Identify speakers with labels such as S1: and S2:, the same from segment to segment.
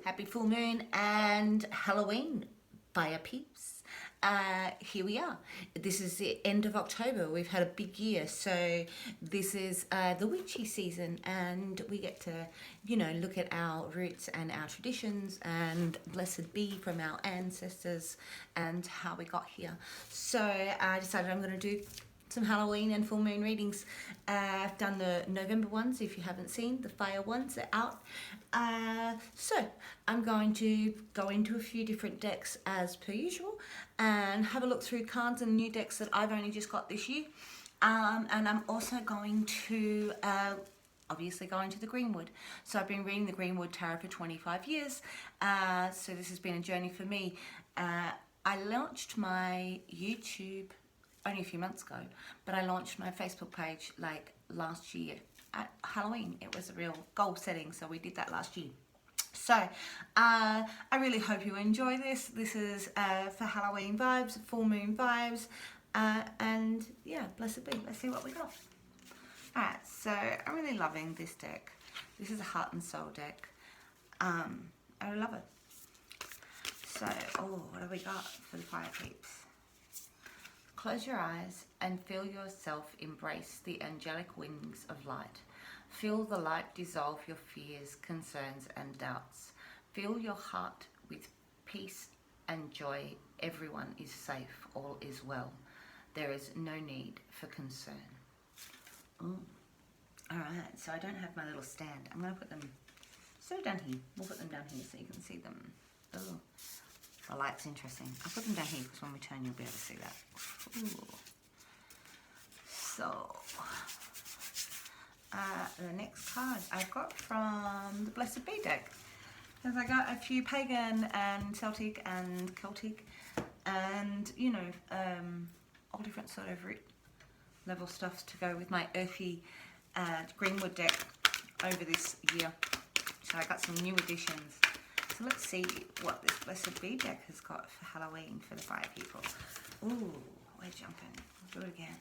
S1: Happy full moon and Halloween by a Peeps. Here we are. This is the end of October. We've had a big year, so this is the witchy season, and we get to, look at our roots and our traditions, and blessed be from our ancestors and how we got here. So I decided I'm going to do some Halloween and full moon readings. I've done the November ones. If you haven't seen the fire ones, they're out. So I'm going to go into a few different decks as per usual and have a look through cards and new decks that I've only just got this year. And I'm also going to obviously go into the Greenwood. So I've been reading the Greenwood Tarot for 25 years. So this has been a journey for me. I launched my YouTube only a few months ago, but I launched my Facebook page like last year at Halloween. It was a real goal setting, so we did that last year. So I really hope you enjoy this. This is for Halloween vibes, full moon vibes, and yeah, blessed be. Let's see what we got. Alright, so I'm really loving this deck. This is a Heart and Soul deck. I love it. So, what have we got for the fire peeps? Close your eyes and feel yourself embrace the angelic wings of light. Feel the light dissolve your fears, concerns, and doubts. Fill your heart with peace and joy. Everyone is safe. All is well. There is no need for concern. Ooh. Alright, so I don't have my little stand. I'm going to put them down here. We'll put them down here so you can see them. Oh. The light's interesting. I'll put them down here because when we turn you'll be able to see that. Ooh. So, the next card I've got from the Blessed Be deck. Because I got a few pagan and Celtic and Celtic and, all different sort of root level stuffs to go with my earthy Greenwood deck over this year. So I got some new additions. So let's see what this Blessed Be deck has got for Halloween for the fire people. Ooh, we're jumping. Do it again.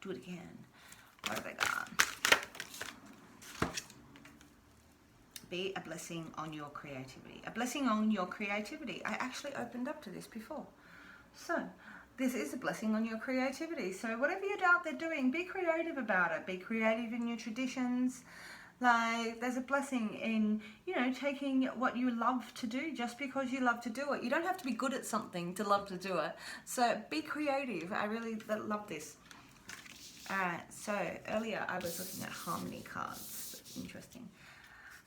S1: Do it again. What have they got? Be a blessing on your creativity. A blessing on your creativity. I actually opened up to this before. So this is a blessing on your creativity. So whatever you're out there doing, be creative about it. Be creative in your traditions. Like, there's a blessing in, taking what you love to do just because you love to do it. You don't have to be good at something to love to do it. So be creative. I really love this. Alright, so earlier I was looking at harmony cards. Interesting.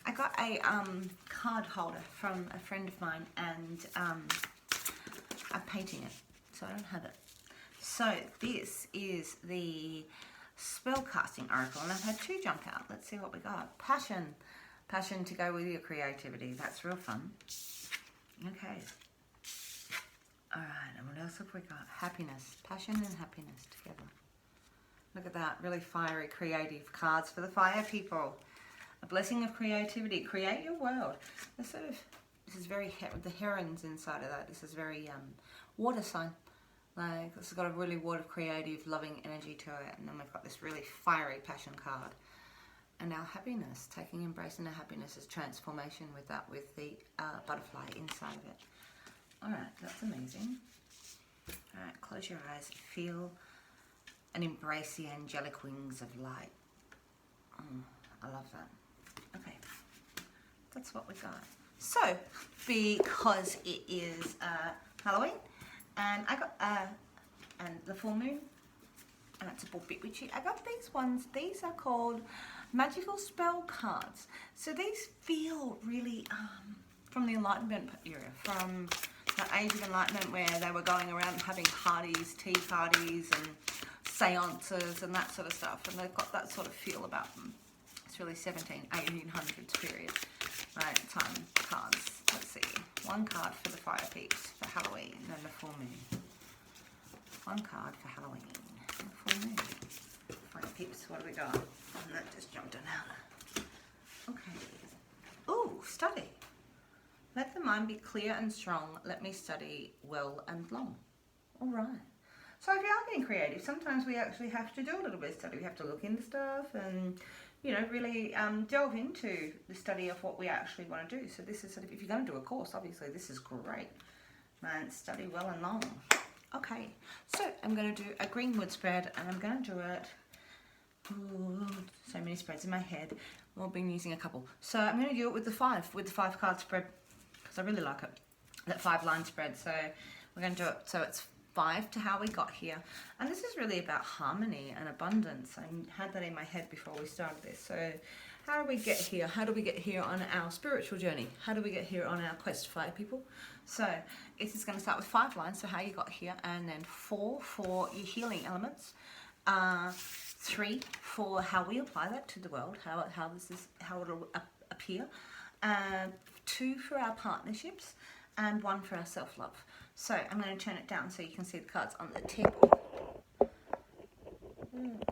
S1: I got a card holder from a friend of mine, and I'm painting it, so I don't have it. So this is the spellcasting oracle, and I've had two jump out. Let's see what we got. Passion to go with your creativity. That's real fun. Okay. All right, and what else have we got? Happiness. Passion and happiness together. Look at that, really fiery, creative cards for the fire people. A blessing of creativity. Create your world. This is very the herons inside of that. This is very water sign. Like, this has got a really water, creative, loving energy to it. And then we've got this really fiery passion card. And our happiness, embracing our happiness is transformation with that, with the butterfly inside of it. Alright, that's amazing. Alright, close your eyes, feel and embrace the angelic wings of light. I love that. Okay, that's what we got. So, because it is Halloween, and I got and the full moon, and it's a bit witchy. I got these ones. These are called magical spell cards. So these feel really from the Enlightenment era, from the Age of Enlightenment, where they were going around and having parties, tea parties, and seances and that sort of stuff. And they've got that sort of feel about them. It's really 1800s period. Right, time cards. Let's see. One card for the fire peeps for Halloween and the full moon. One card for Halloween and the full moon. Fire peeps, what have we got? And that just jumped in out. Okay. Ooh, study. Let the mind be clear and strong. Let me study well and long. All right. So if you are being creative, sometimes we actually have to do a little bit of study. We have to look into stuff and you know, really delve into the study of what we actually want to do. So this is sort of, if you're going to do a course, obviously this is great. Man, study well and long. Okay, so I'm going to do a greenwood spread, and I'm going to do it, ooh, so many spreads in my head. I've been using a couple. So I'm going to do it with the 5 card spread, because I really like it. That 5 line spread. So we're going to do it, so it's 5 to how we got here. And this is really about harmony and abundance. I had that in my head before we started this. So how do we get here? How do we get here on our spiritual journey? How do we get here on our quest, fire people? So it is going to start with 5 lines, so how you got here, and then 4 for your healing elements, 3 for how we apply that to the world, how it'll appear, 2 for our partnerships, and 1 for our self-love. So I'm going to turn it down so you can see the cards on the table. And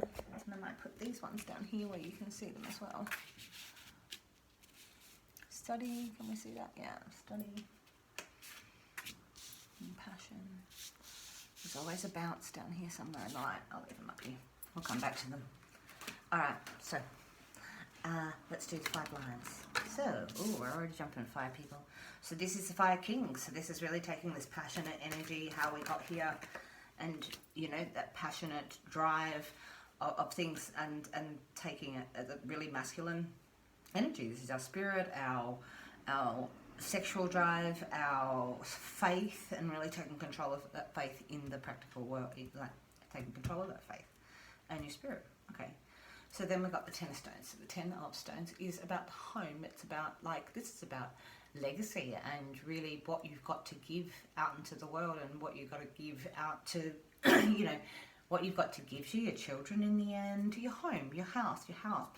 S1: I might put these ones down here where you can see them as well. Study, can we see that? Yeah, study. And passion. There's always a bounce down here somewhere in the light. I'll leave them up here. We'll come back to them. Alright, so let's do the 5 lines. So, we're already jumping fire people. So this is the Fire King. So this is really taking this passionate energy, how we got here, and you know, that passionate drive of things, and taking it as a really masculine energy. This is our spirit, our sexual drive, our faith, and really taking control of that faith in the practical world, like taking control of that faith and your spirit. Okay, so then we've got the 10 of stones. So the 10 of stones is about the home. It's about, like, this is about legacy and really what you've got to give out into the world, and what you've got to give out to you know, what you've got to give to your children in the end, to your home, your house,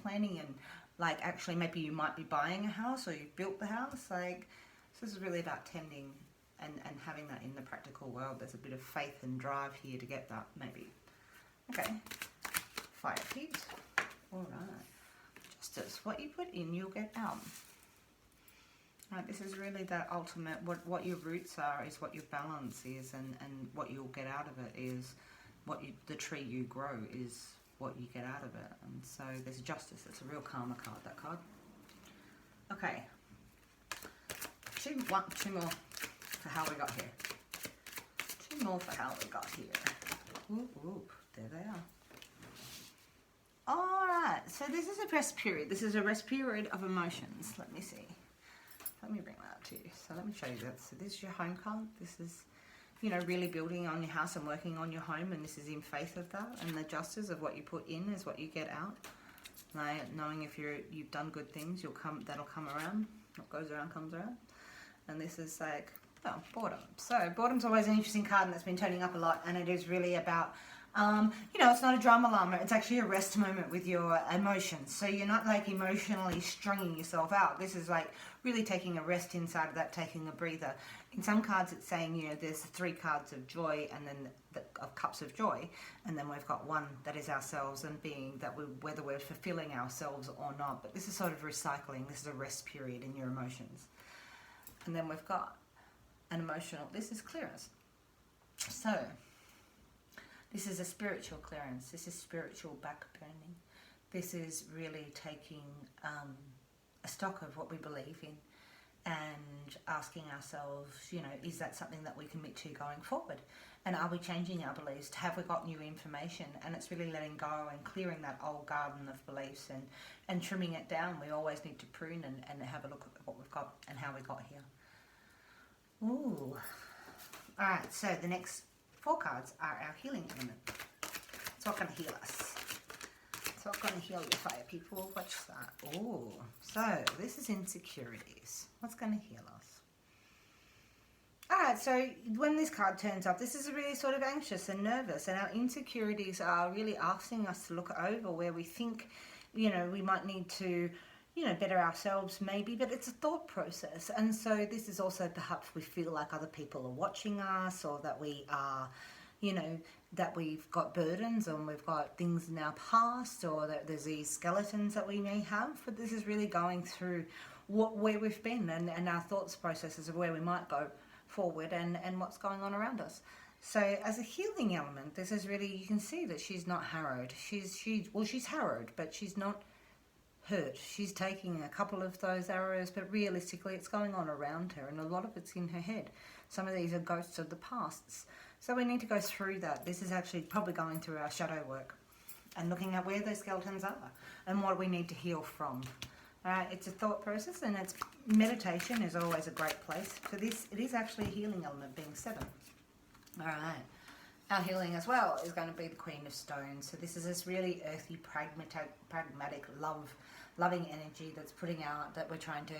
S1: planning, and like actually maybe you might be buying a house, or you've built the house. Like, so this is really about tending and having that in the practical world. There's a bit of faith and drive here to get that, maybe. Okay, fire peeps. All right, justice. What you put in, you'll get out. Right, this is really that ultimate, what your roots are is what your balance is, and what you'll get out of it is the tree you grow is what you get out of it. And so there's justice. It's a real karma card, that card. Okay, two more for how we got here. 2 more for how we got here. Whoop, whoop, there they are. Alright, so this is a rest period. This is a rest period of emotions. Let me see. Let me bring that up to you. So let me show you that. So this is your home card. This is, you know, really building on your house and working on your home, and this is in faith of that. And the justice of what you put in is what you get out. Like, knowing if you've done good things, that'll come around. What goes around comes around. And this is like, well, boredom. So boredom's always an interesting card, and it's been turning up a lot, and it is really about, you know, it's not a drama llama, it's actually a rest moment with your emotions. So you're not like emotionally stringing yourself out. This is like really taking a rest inside of that, taking a breather. In some cards it's saying, you know, there's 3 cards of joy, and then of cups of joy, and then we've got 1 that is ourselves, and being that whether we're fulfilling ourselves or not. But this is sort of recycling. This is a rest period in your emotions. And then we've got an emotional, this is clearance. So this is a spiritual clearance. This is spiritual backburning. This is really taking a stock of what we believe in, and asking ourselves, you know, is that something that we commit to going forward? And are we changing our beliefs? Have we got new information? And it's really letting go and clearing that old garden of beliefs, and trimming it down. We always need to prune and have a look at what we've got and how we got here. Ooh. Alright, so the next 4 cards are our healing element. It's what's going to heal us. It's what's going to heal your fire people. Watch that. Ooh. So this is insecurities. What's going to heal us? Alright, so when this card turns up, this is really sort of anxious and nervous, and our insecurities are really asking us to look over where we think, you know, we might need to, you know, better ourselves maybe, but it's a thought process. And so this is also perhaps we feel like other people are watching us, or that we are, you know, that we've got burdens, and we've got things in our past, or that there's these skeletons that we may have. But this is really going through where we've been, and our thoughts processes of where we might go forward, and what's going on around us. So as a healing element, this is really, you can see that she's not harrowed. She's harrowed, but she's not hurt. She's taking a couple of those arrows, but realistically it's going on around her, and a lot of it's in her head. Some of these are ghosts of the pasts. So we need to go through that. This is actually probably going through our shadow work and looking at where those skeletons are and what we need to heal from. It's a thought process, and it's meditation is always a great place for this. It is actually a healing element, being 7. All right. Our healing as well is going to be the Queen of Stones. So this is this really earthy, pragmatic, loving energy that's putting out that we're trying to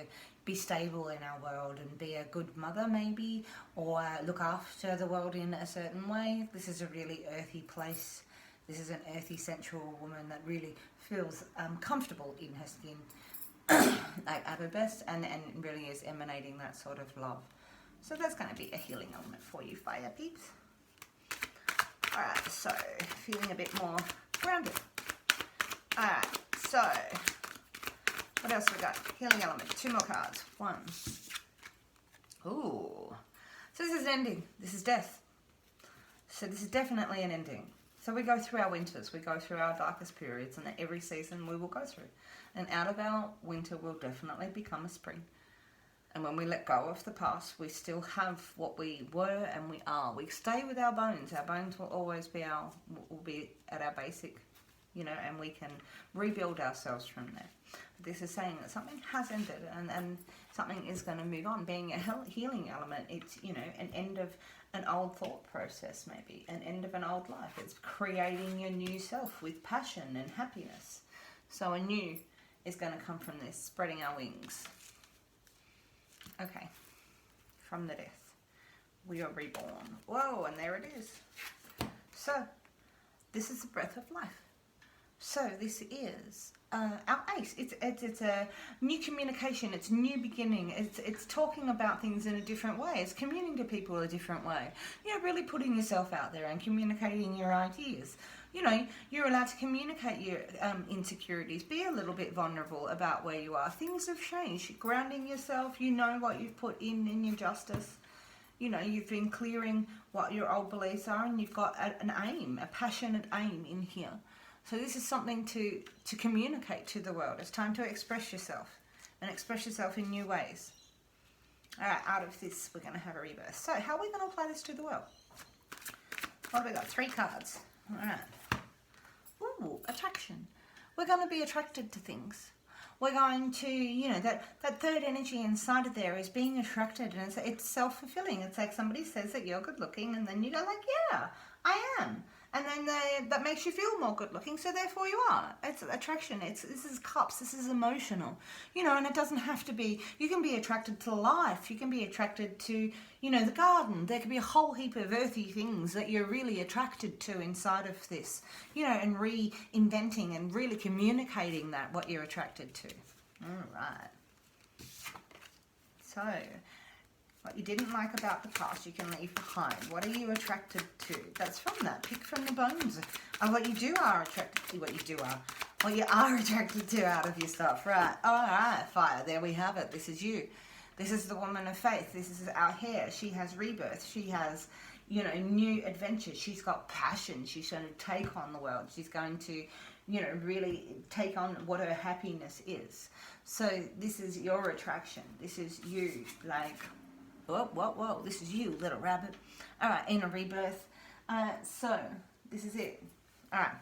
S1: be stable in our world and be a good mother maybe, or look after the world in a certain way. This is a really earthy place. This is an earthy, sensual woman that really feels comfortable in her skin at her best, and really is emanating that sort of love. So that's going to be a healing element for you, fire peeps. Alright, so feeling a bit more grounded. Alright, so what else we got? Healing element, 2 more cards. 1. Ooh. So this is an ending. This is death. So this is definitely an ending. So we go through our winters, we go through our darkest periods, and every season we will go through. And out of our winter will definitely become a spring. And when we let go of the past, we still have what we were and we are. We stay with our bones. Our bones will always be will be at our basic, you know, and we can rebuild ourselves from there. But this is saying that something has ended, and something is going to move on. Being a healing element, it's, you know, an end of an old thought process, maybe an end of an old life. It's creating your new self with passion and happiness. So a new is going to come from this, spreading our wings. Okay, from the death, we are reborn. Whoa, and there it is. So, this is the breath of life. So, this is our ace. It's a new communication. It's new beginning. It's talking about things in a different way. It's communicating to people a different way. You know, really putting yourself out there and communicating your ideas. You know, you're allowed to communicate your insecurities. Be a little bit vulnerable about where you are. Things have changed. Grounding yourself, you know what you've put in your justice. You know, you've been clearing what your old beliefs are, and you've got an aim, a passionate aim in here. So this is something to communicate to the world. It's time to express yourself, and express yourself in new ways. All right, out of this, we're going to have a rebirth. So how are we going to apply this to the world? What have we got? 3 cards. All right. Ooh, attraction. We're going to be attracted to things. We're going to, you know, that third energy inside of there is being attracted, and it's self-fulfilling. It's like somebody says that you're good looking, and then you go like, yeah, I am. And then that makes you feel more good looking, so therefore you are. It's attraction. This is cups. This is emotional. You know, and it doesn't have to be, you can be attracted to life. You can be attracted to, you know, the garden. There could be a whole heap of earthy things that you're really attracted to inside of this, you know, and reinventing and really communicating that, what you're attracted to. All right. So, what you didn't like about the past, you can leave behind. What are you attracted to? That's from that. Pick from the bones of what you are attracted to. What you are attracted to out of your stuff. Right. All right, fire. There we have it. This is you. This is the woman of faith. This is our hair. She has rebirth. She has, you know, new adventures. She's got passion. She's going to take on the world. She's going to, you know, really take on what her happiness is. So this is your attraction. This is you, like... Whoa, this is you, little rabbit. All right, in a rebirth. So, this is it. All right,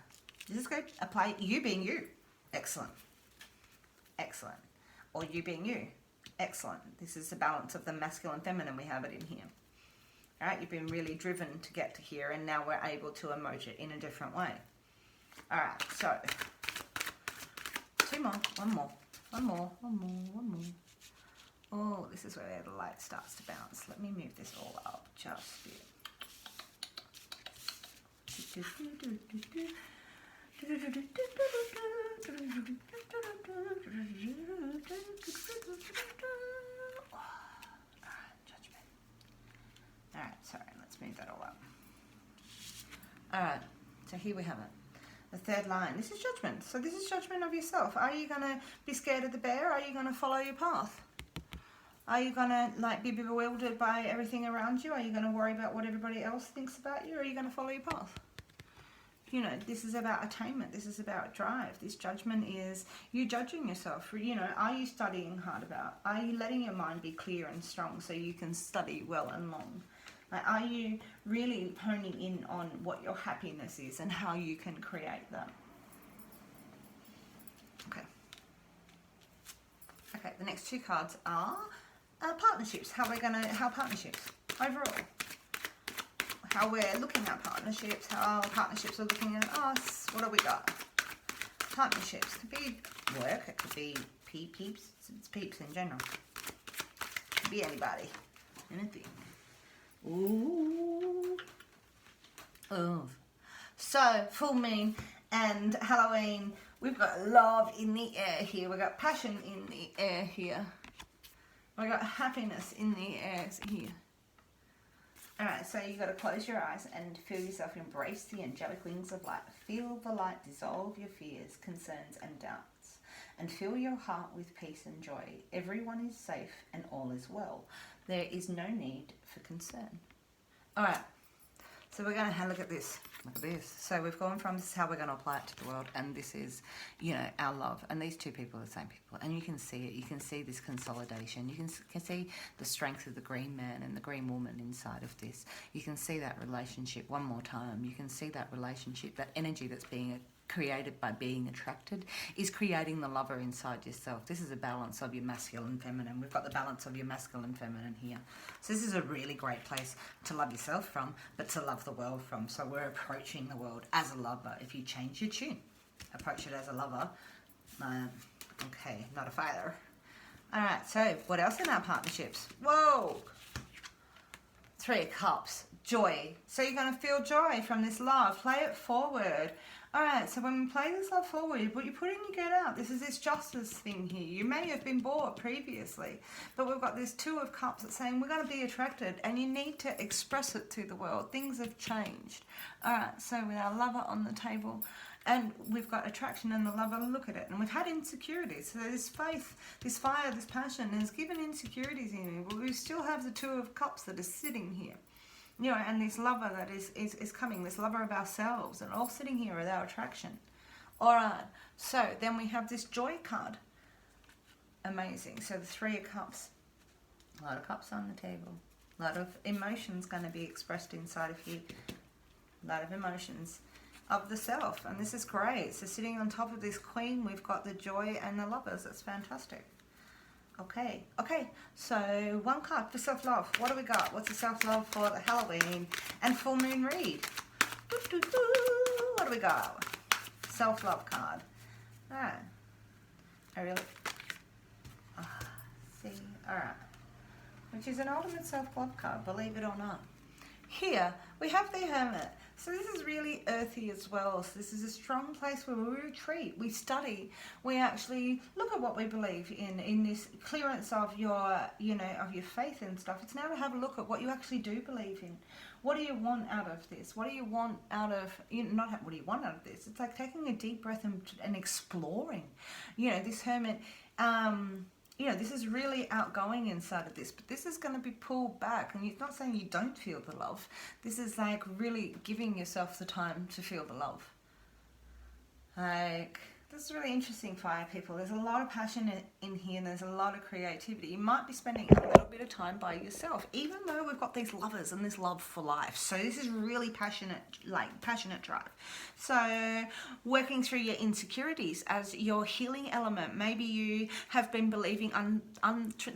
S1: this is good. Apply you being you. Excellent. Excellent. Or you being you. Excellent. This is the balance of the masculine and feminine. We have it in here. All right, you've been really driven to get to here, and now we're able to emote it in a different way. All right, so 2 more. One more. Oh, this is where the light starts to bounce. Let me move this all up just a bit. Judgment. Alright, sorry, let's move that all up. Alright, so here we have it. The third line. This is judgment. So this is judgment of yourself. Are you going to be scared of the bear? Are you going to follow your path? Are you going to like be bewildered by everything around you? Are you going to worry about what everybody else thinks about you? Or are you going to follow your path? You know, this is about attainment. This is about drive. This judgment is you judging yourself. You know, are you studying hard about? Are you letting your mind be clear and strong so you can study well and long? Like, are you really honing in on what your happiness is and how you can create that? Okay. Okay, the next two cards are partnerships. How partnerships overall. How we're looking at partnerships, how partnerships are looking at us. What do we got? Partnerships could be work, it could be peeps, it's peeps in general. It could be anybody, anything. Ooh. Oh. So, full moon and Halloween, we've got love in the air here. We've got passion in the air here. We've got happiness in the air here. Alright, so you got to close your eyes and feel yourself embrace the angelic wings of light. Feel the light dissolve your fears, concerns and doubts. And fill your heart with peace and joy. Everyone is safe and all is well. There is no need for concern. Alright, so we're going to have a look at this. Look at this. So we've gone from this is how we're going to apply it to the world, and this is, you know, our love. And these two people are the same people, and you can see it. You can see this consolidation. You can see the strength of the green man and the green woman inside of this. You can see that relationship one more time. You can see that relationship, that energy that's being created by being attracted is creating the lover inside yourself. This is a balance of your masculine and feminine. We've got the balance of your masculine and feminine here. So this is a really great place to love yourself from, but to love the world from. So we're approaching the world as a lover. If you change your tune, approach it as a lover. Okay, not a fighter. All right, so what else in our partnerships? Whoa! 3 of Cups, joy. So you're going to feel joy from this love. Play it forward. Alright, so when we play this love forward, what you put in, you get out. This is this justice thing here. You may have been bought previously, but we've got this 2 of Cups that's saying we're going to be attracted, and you need to express it to the world. Things have changed. Alright, so with our lover on the table, and we've got attraction and the lover, look at it. And we've had insecurities. So this faith, this fire, this passion has given insecurities in me, but we still have the 2 of Cups that is sitting here. You know, and this lover that is coming, this lover of ourselves, and all sitting here with our attraction. All right, so then we have this joy card. Amazing. So the 3 of Cups. A lot of cups on the table. A lot of emotions going to be expressed inside of you. A lot of emotions of the self, and this is great. So sitting on top of this queen, we've got the joy and the lovers. That's fantastic. Okay, so 1 card for self-love. What do we got? What's the self-love for the Halloween and full moon read? What do we got? Self-love card. Alright. See, alright. Which is an ultimate self-love card, believe it or not. Here, we have the Hermit. So this is really earthy as well. So this is a strong place where we retreat, we study, we actually look at what we believe in this clearance of your, you know, of your faith and stuff. It's now to have a look at what you actually do believe in. What do you want out of this? What do you want out of, you know, not what do you want out of this? It's like taking a deep breath and exploring. You know, this Hermit, you know, this is really outgoing inside of this, but this is going to be pulled back. And it's not saying you don't feel the love. This is like really giving yourself the time to feel the love. Like, this is really interesting, fire people. There's a lot of passion in here, and there's a lot of creativity. You might be spending a little bit of time by yourself, even though we've got these lovers and this love for life. So this is really passionate, like passionate drive. So working through your insecurities as your healing element. Maybe you have been believing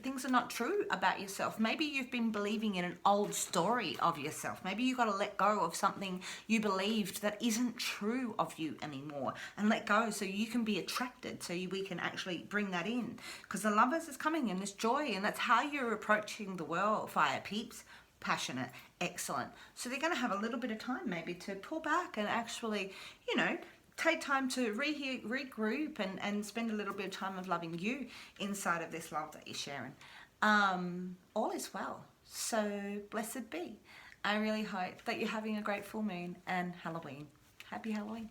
S1: things are not true about yourself. Maybe you've been believing in an old story of yourself. Maybe you've got to let go of something you believed that isn't true of you anymore, and let go so you can be attracted, so we can actually bring that in, because the lovers is coming in this joy, and that's how you're approaching the world, fire peeps. Passionate, excellent. So they're going to have a little bit of time maybe to pull back and actually, you know, take time to regroup and spend a little bit of time of loving you inside of this love that you're sharing. All is well. So blessed be. I really hope that you're having a great full moon and Halloween. Happy Halloween.